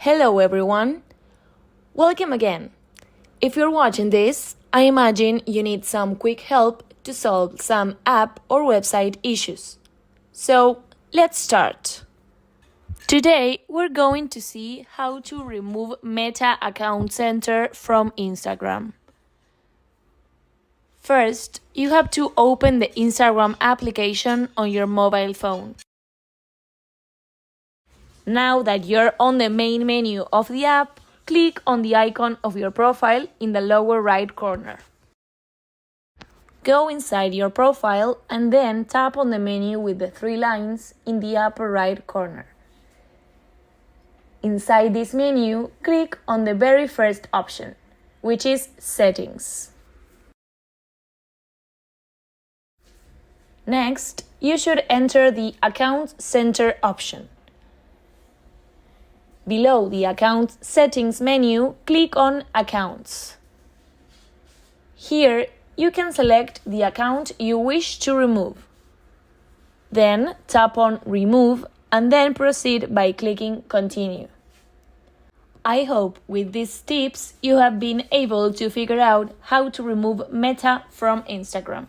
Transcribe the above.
Hello everyone, welcome again. If you're watching this, I imagine you need some quick help to solve some app or website issues. So let's start. Today we're going to see how to remove Meta Account Center from Instagram. First, you have to open the Instagram application on your mobile phone. Now that you're on the main menu of the app, click on the icon of your profile in the lower right corner. Go inside your profile and then tap on the menu with the three lines in the upper right corner. Inside this menu, click on the very first option, which is Settings. Next, you should enter the Account Center option. Below the Account Settings menu, click on Accounts. Here, you can select the account you wish to remove. Then tap on Remove and then proceed by clicking Continue. I hope with these tips you have been able to figure out how to remove Meta from Instagram.